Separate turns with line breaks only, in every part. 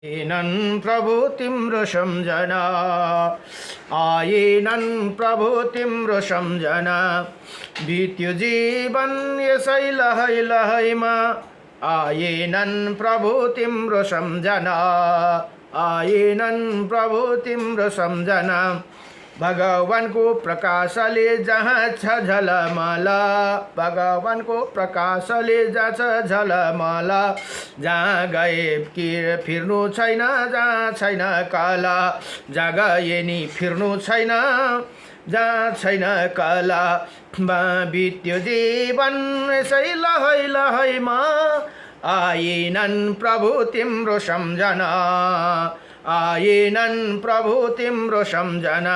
आएनन् प्रभु तिम्रो सम्झना, आएनन् प्रभु तिम्रो सम्झना, बित्यो जीवन यसै लहै लहैमा। आएनन् प्रभु तिम्रो सम्झना, आएनन् प्रभु तिम्रो सम्झना। भगवानको प्रकाशले जहाँ छ झलमल, भगवानको प्रकाशले जहाँ छ झलमल। जहाँ गए कि फिर्नु छैन, जहाँ छैन कला, जहाँ गए नि फिर्नु छैन, जहाँ छैन कला। बित्यो जीवन यसै लहै लहैमा। आएनन् प्रभु तिम्रो सम्झना, आएनन् प्रभु तिम्रो सम्झना।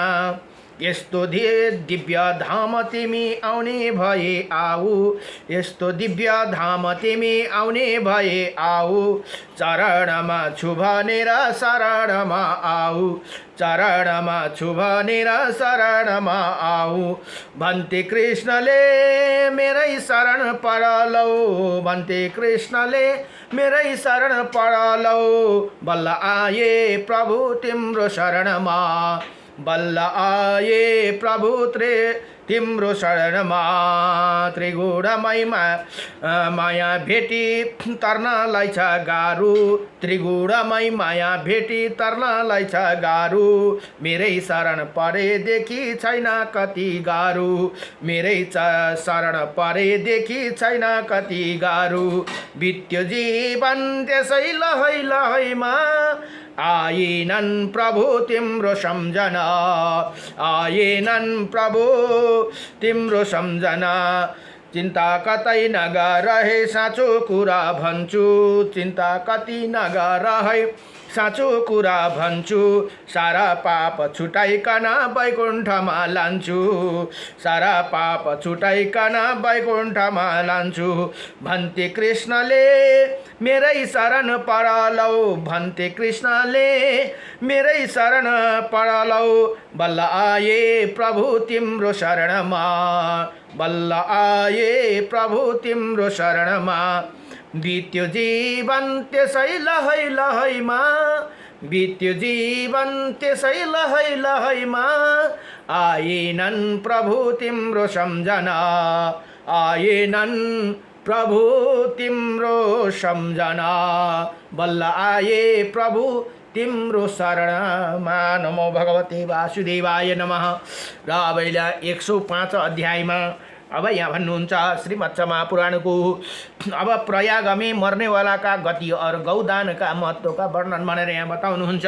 यस्तो दिव्य धाम तिमी आउने भए आऊ, यस्तो दिव्य धाम तिमी आउने भए आऊ। चरणमा छु भनेर शरणमा आऊ, चरणमा छु भनेर शरणमा आऊ। भन्ते कृष्णले मेरै शरण परलौ, भन्ते कृष्णले मेरै शरण परलौ। बल्ल आए प्रभु तिम्रो शरणमा, बल्ल आए प्रभु तिम्रो शरणमा। त्रिगुणमय माया भेटी तर्नलाई छ गाह्रो, त्रिगुणमय माया भेटी तर्नलाई छ गाह्रो। मेरै शरण परेदेखि छैन कति गाह्रो, मेरै शरण परेदेखि छैन कति गाह्रो। बित्यो जीवन त्यसै लहै लहैमा। आएनन् प्रभु तिम्रो सम्झना, आएनन् प्रभु तिम्रो सम्झना। चिन्ता कतै नगर है साँचो कुरा भन्छु, चिन्ता कति नगर है साँचो कुरा भन्छु। सारा पाप छुटाइकन वैकुण्ठमा लान्छु, सारा पाप छुटाइकन वैकुण्ठमा लान्छु। भन्ते कृष्णले मेरै शरण परलौ, भन्ते कृष्णले मेरै शरण परलौ। बल्ल आए प्रभु तिम्रो शरणमा, बल्ल आए प्रभु तिम्रो शरणमा। बित्यो जीवन त्यसै लहै लहैमा, बित्यो जीवन त्यसै लहै लहैमा। आएनन् प्रभु तिम्रो सम्झना, आएनन् प्रभु तिम्रो सम्झना। बल्ल आए प्रभु तिम्रो शरणमा। नमो भगवते वासुदेवाय नमः। र अब 105 अध्यायमा अब यहाँ भन्नुहुन्छ श्रीमद् महापुराणको अब प्रयागमे मर्नेवालाका गति और गौदानका महत्त्वका वर्णन भनेर यहाँ बताउनुहुन्छ।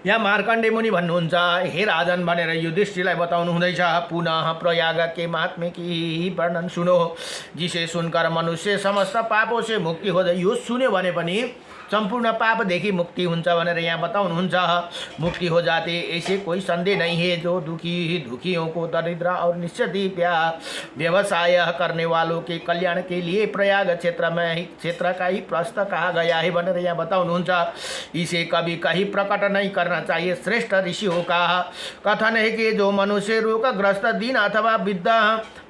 यहाँ मार्कण्डे मुनि भन्नुहुन्छ, हे राजन भनेर युधिष्ठिरलाई बताउनु हुँदैछ। पुनः प्रयाग के महात्म्य की वर्णन सुनो, जिसे सुनकर मनुष्य समस्त पापों से मुक्ति हो जाए। यो सुन्यो भने पनि संपूर्ण पापदेखि मुक्ति हुन्छ भनेर यहाँ बताउनुहुन्छ। मुक्ति हो जाते ऐसे कोई संदेह नहीं है। जो दुखियों को दरिद्र और निश्चित व्यवसाय करने वालों के कल्याण के लिए प्रयाग क्षेत्र का ही प्रस्थ कहा गया है भनेर यहाँ बताउनुहुन्छ। इसे कभी कहीं प्रकट नहीं करना चाहिए। श्रेष्ठ ऋषियों का कथन है कि जो मनुष्य रोगग्रस्त दीन अथवा वृद्ध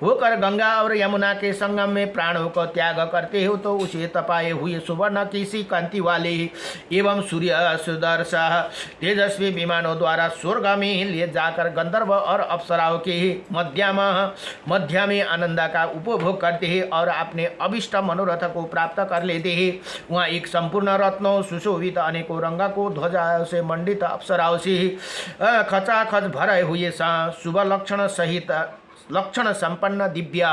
होकर गंगा और यमुना के संगम में प्राणों को त्याग करते हो, तो उसे तपाए हुए सुवर्ण की सी कांति वाले एवं सूर्य सुदर्श तेजस्वी विमानों द्वारा स्वर्ग में ले जाकर गंधर्व और अप्सराओं के मध्य में आनंद का उपभोग करते हैं और अपने अभिष्ट मनोरथ को प्राप्त कर लेते हैं। वहाँ एक संपूर्ण रत्नों सुशोभित अनेकों रंग को ध्वजा से मंडित अप्सराओं से खचाखच भरे हुए शुभ लक्षण सहित लक्षण संपन्न दिव्य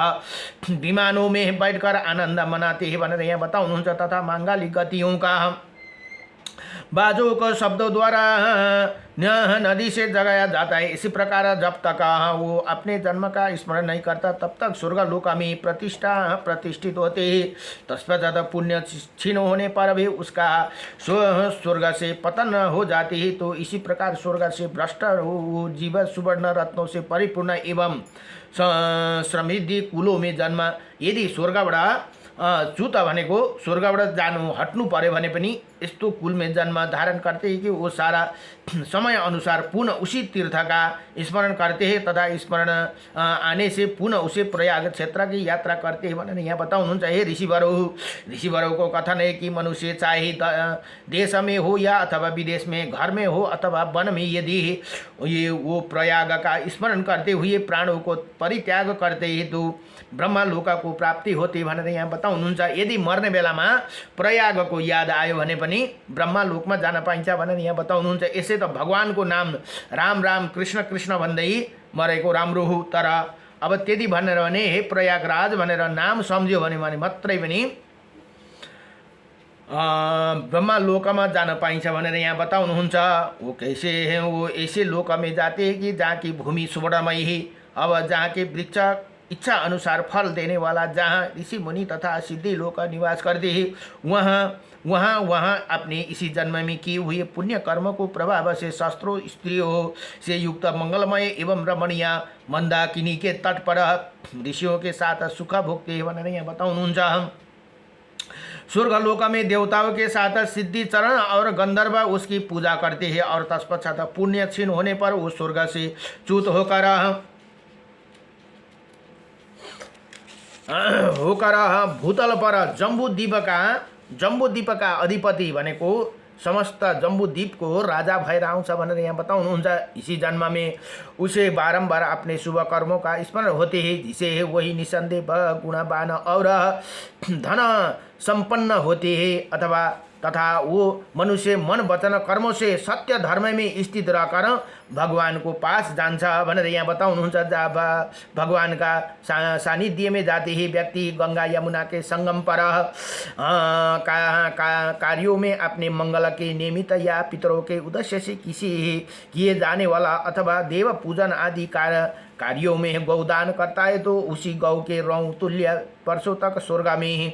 विमानों में बैठकर आनंद मनाते हैं भनेर यहाँ बताउनुहुन्छ। तथा मांगलिक गतियों का बाजों को शब्दों द्वारा नदी से जगाया जाता है। इसी प्रकार जब तक वो अपने जन्म का स्मरण नहीं करता तब तक स्वर्गलोक में प्रतिष्ठित होते हैं। तत्पश्चात पुण्य क्षीण होने पर भी उसका स्वर्ग से पतन हो जाती है। तो इसी प्रकार स्वर्ग से भ्रष्ट वो जीव सुवर्ण रत्नों से परिपूर्ण एवं समृद्धि कुलों में जन्म। यदि स्वर्गबाट च्युत भनेको स्वर्गबाट जानु हट्नु पर्यो भने पनि यस्तो कुल में जन्म धारण करते हैं कि वो सारा समय अनुसार पुनः उसी तीर्थ का स्मरण करते हैं तथा स्मरण आने से पुनः उसे प्रयाग क्षेत्र की यात्रा करते हैं भनेर यहाँ बताउनुहुन्छ। हे ऋषिवरों को कथन है कि मनुष्य चाहे देश में हो या अथवा विदेश में, घर में हो अथवा वन में, यदि ये वो प्रयाग का स्मरण करते हुए प्राणों को परित्याग करते हैं तो ब्रह्मलोक को प्राप्ति होती भनेर यहाँ बताउनुहुन्छ। यदि मर्ने बेलामा प्रयागको याद आयो भने पनि ब्रह्मलोकमा जान पाइन्छ भनेर यहाँ बताउनुहुन्छ। यसै त भगवानको नाम राम राम कृष्ण कृष्ण भन्दै मरेको राम्रो हो, तर अब त्यति भनेर भने हे प्रयागराज भनेर नाम सम्झ्यो भने मात्रै पनि ब्रह्मलोकमा जान पाइन्छ भनेर यहाँ बताउनुहुन्छ। वो कैसे हैं, वो ऐसे लोक में जाते हैं कि जहाँ की भूमि सुवर्णमयी है, अब जहाँ के वृक्ष इच्छा अनुसार फल देने वाला, जहाँ ऋषि मुनि तथा सिद्धि लोग निवास करते हैं, वहाँ अपने इसी जन्म में किए हुए पुण्य कर्म को प्रभाव से शस्त्रों स्त्रियों से युक्त मंगलमय एवं रमणीय मंदाकिनी के तट पर ऋषियों के साथ सुख भोगते हैं भनेर यहाँ बताउनुहुन्छ। स्वर्गलोक में देवताओं के साथ सिद्धि चरण और गंधर्व उसकी पूजा करते हैं और तत्पश्चात पुण्य क्षीण होने पर वो स्वर्ग से च्युत होकर भूतल पर जम्बूद्वीप का अधिपति भनेको समस्त जम्बूद्वीप को राजा भएर आउँछ भनेर यहाँ बताउनुहुन्छ। इसी जन्म में उसे बारंबार अपने शुभ कर्मों का स्मरण होते हैं, जिसे वही निसंदेह गुणवान और धन संपन्न होते हैं अथवा तथा वो मनुष्य मन वचन कर्मों से सत्य धर्म में स्थित रहकर भगवान को पास जान्छ भनेर यहाँ बताउनुहुन्छ। जब भगवान का सानिध्य में जाते ही व्यक्ति गंगा यमुना के संगम पर कार्यों में अपने मंगल के निमित्त या पितरों के उद्देश्य से किसी किए जाने वाला अथवा देव पूजन आदि कार्यों में गौदान करता है तो उसी गौ के रौं तुल्य वर्षों तक स्वर्ग में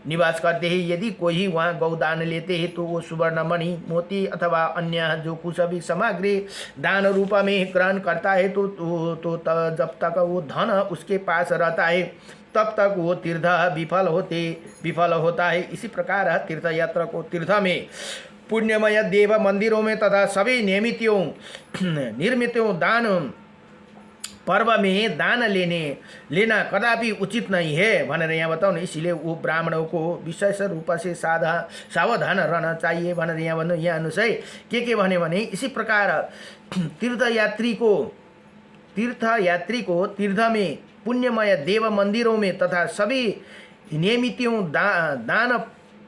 निवास करते हैं। यदि कोई वहाँ गौदान लेते हैं तो वो सुवर्ण मणि मोती अथवा अन्य जो कुछ भी सामग्री दान रूप में ग्रहण करता है तो जब तक वो धन उसके पास रहता है तब तक वो तीर्थ विफल होता है। इसी प्रकार तीर्थ यात्रा को तीर्थ में पुण्यमय देव मंदिरों में तथा सभी निर्मितों दान पर्व में दान लेना कदापि उचित नहीं है भनेर यहाँ बताउनु। इसलिए वो ब्राह्मणों को विशेष रूप से सावधान रहना चाहिए भनेर यहाँ भन्नु। यहाँ अनुसार के भन्यो भने इसी प्रकार तीर्थयात्री को तीर्थ में पुण्यमय देव मंदिरों में तथा सभी नियमितों दान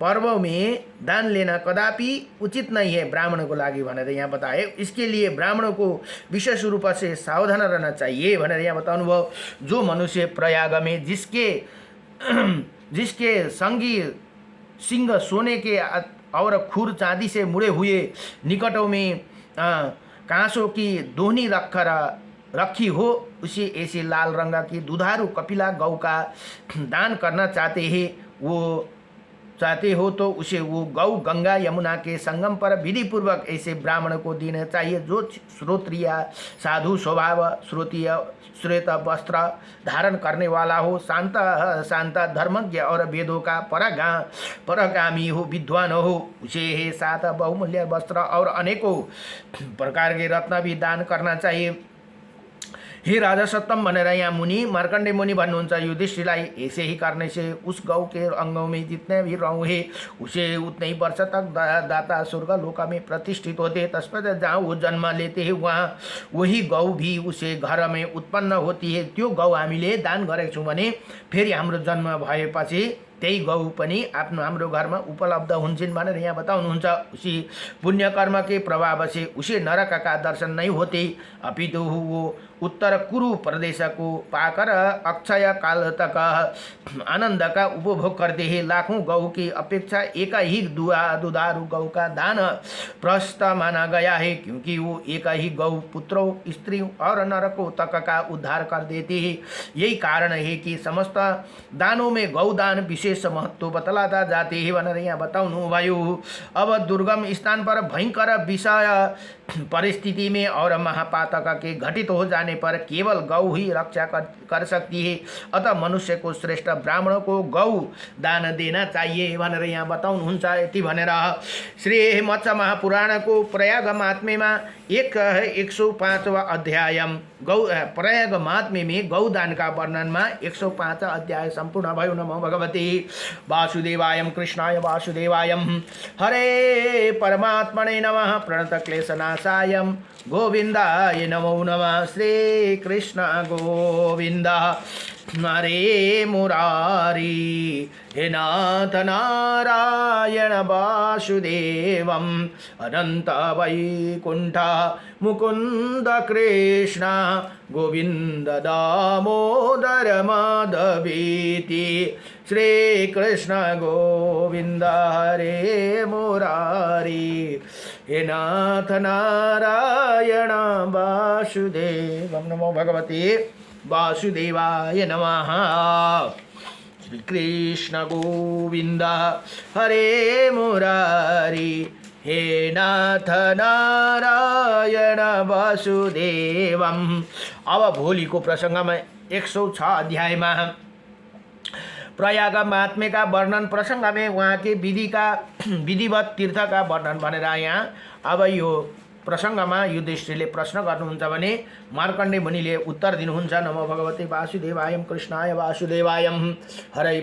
पर्वों में दान लेना कदापि उचित नहीं है ब्राह्मणों को लागि भनेर यहाँ बताए। इसके लिए ब्राह्मणों को विशेष रूप से सावधान रहना चाहिए भनेर यहाँ बताउनु भयो। जो मनुष्य प्रयाग में जिसके संगी सिंह सोने के और खुर चांदी से मुड़े हुए निकटों में कांसों की दोहनी रखी हो, उसे ऐसे लाल रंग की दुधारू कपिला गौ का दान करना चाहते हो तो उसे वो गौ गंगा यमुना के संगम पर विधि पूर्वक ऐसे ब्राह्मण को देना चाहिए जो श्रोत्रिय साधु स्वभाव श्वेत वस्त्र धारण करने वाला हो, शांत धर्मज्ञ और वेदों का परगामी हो, विद्वान हो। उसे साथ बहुमूल्य वस्त्र और अनेकों प्रकार के रत्न भी दान करना चाहिए। हे राजा सत्तम भनेर यहाँ मुनि मार्कंडे मुनि भन्नुहुन्छ। युधिष्ठिरलाई ऐसे ही करने से उस गौ के अंगों में जितने भी रौं है उसे उतने ही वर्ष तक दाता स्वर्ग लोक में प्रतिष्ठित होते। तत्पश्चात जहाँ वो जन्म लेते हैं वहाँ वही गौ भी उसे घर में उत्पन्न होती है। त्यो गौ हामीले दान गरेको छौँ भने फेरि हाम्रो जन्म भएपछि त्यही गौ पनि हाम्रो घरमा उपलब्ध हुन्छन् भनेर यहाँ बताउनुहुन्छ। उसी पुण्य कर्म के प्रभाव से उसे नरक का दर्शन नहीं होते, अपितु वो उत्तर कुरु प्रदेश को पाकर अक्षय काल तक आनंद का उपभोग करते हैं। लाखों गौ की अपेक्षा एक ही दुधारू गौ का दान प्रशस्त माना गया है, क्योंकि वो एक ही गौ पुत्रों स्त्रियों और नरकों तक का उद्धार कर देते हैं। यही कारण है कि समस्त दानों में गौदान विशेष विशेष महत्व बतलाता जाते हैं भनेर यहाँ बताउनुभयो। अब दुर्गम स्थान पर भयंकर विषय परिस्थिति में और महापातक के घटित हो जाने पर केवल गौ ही रक्षा कर सकती है। अतः मनुष्य को श्रेष्ठ ब्राह्मण को गौ दान देना चाहिए भनेर यहाँ बताउनुहुन्छ। यति भनेर श्री मत्स्य महापुराण को प्रयाग महात्म्यमा 105वां अध्याय प्रयाग महात्म्य में गौदान का वर्णन में 105 अध्याय संपूर्ण भयो। नमो भगवते वासुदेवाय कृष्णाय वासुदेवाय हरे परमात्मने नमः प्रणत क्लेशनाशाय गोविंदाय नमो नमः। श्री कृष्ण गोविंद हरे मुरारी हे नाथ नारायण वासुदेवम अनंत वैकुंठ मुकुंद कृष्ण गोविंद दामोदर माधवेति। श्री कृष्ण गोविंद हरे मुरारी हे नाथ नारायण वासुदेवम। नमो भगवते वासुदेवाय नमः। श्री कृष्ण गोविंद हरे मुरारी हे नाथ नारायण वासुदेवम। अब भोलि को प्रसंग में 106 अध्याय में प्रयाग महात्म्य का वर्णन प्रसंग में वहाँ के विधिवत तीर्थ का वर्णन भनेर यहाँ अब यो प्रसंगमा युधिष्ठिरले प्रश्न गर्नुहुन्छ भने मार्कण्डेय मुनिले उत्तर दिनुहुन्छ। नमो भगवते वासुदेवाय कृष्णाय वासुदेवाय हरे